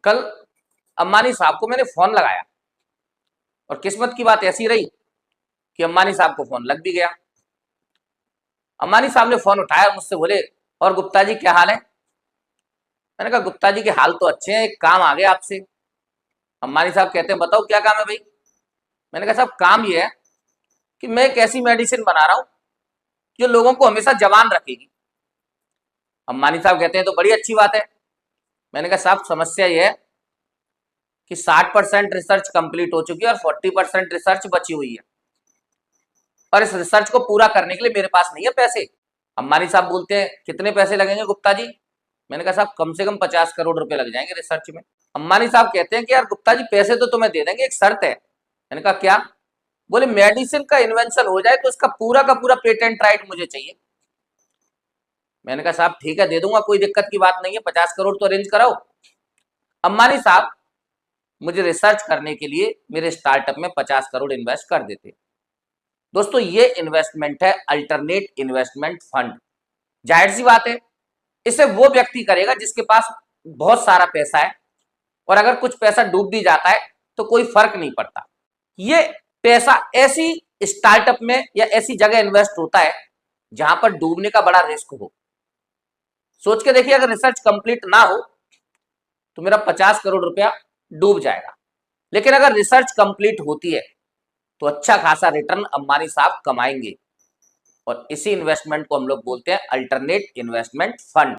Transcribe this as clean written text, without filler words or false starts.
कल अंबानी साहब को मैंने फोन लगाया और किस्मत की बात ऐसी रही कि अंबानी साहब को फोन लग भी गया। अंबानी साहब ने फोन उठाया और मुझसे बोले, और गुप्ता जी क्या हाल है? मैंने कहा गुप्ता जी के हाल तो अच्छे हैं, एक काम आ गया आपसे। अंबानी साहब कहते हैं बताओ क्या काम है भाई। मैंने कहा साहब काम ये है कि मैं एक ऐसी मेडिसिन बना रहा हूं जो लोगों को हमेशा जवान रखेगी। अंबानी साहब कहते हैं तो बड़ी अच्छी बात है। मैंने कहा साहब समस्या ये है कि 60% रिसर्च कंप्लीट हो चुकी है और 40% रिसर्च बची हुई है, और इस रिसर्च को पूरा करने के लिए मेरे पास नहीं है पैसे। अंबानी साहब बोलते हैं कितने पैसे लगेंगे गुप्ता जी? मैंने कहा साहब कम से कम 50 करोड़ रुपए लग जाएंगे रिसर्च में। अंबानी साहब कहते हैं कि यार गुप्ता जी पैसे तो तुम्हें दे देंगे, एक शर्त है। मैंने कहा क्या? बोले मेडिसिन का इन्वेंशन हो जाए तो इसका पूरा का पूरा पेटेंट राइट मुझे चाहिए। मैंने कहा साहब ठीक है दे दूंगा, कोई दिक्कत की बात नहीं है, 50 करोड़ तो अरेंज कराओ। अंबानी साहब मुझे रिसर्च करने के लिए मेरे स्टार्टअप में 50 करोड़ इन्वेस्ट कर देते। दोस्तों ये इन्वेस्टमेंट है अल्टरनेट इन्वेस्टमेंट फंड। जाहिर सी बात है इसे वो व्यक्ति करेगा जिसके पास बहुत सारा पैसा है, और अगर कुछ पैसा डूब भी जाता है तो कोई फर्क नहीं पड़ता। ये पैसा ऐसी स्टार्टअप में या ऐसी जगह इन्वेस्ट होता है जहां पर डूबने का बड़ा रिस्क हो। सोच के देखिए अगर रिसर्च कंप्लीट ना हो तो मेरा 50 करोड़ रुपया डूब जाएगा, लेकिन अगर रिसर्च कंप्लीट होती है तो अच्छा खासा रिटर्न अंबानी साहब कमाएंगे। और इसी इन्वेस्टमेंट को हम लोग बोलते हैं अल्टरनेट इन्वेस्टमेंट फंड।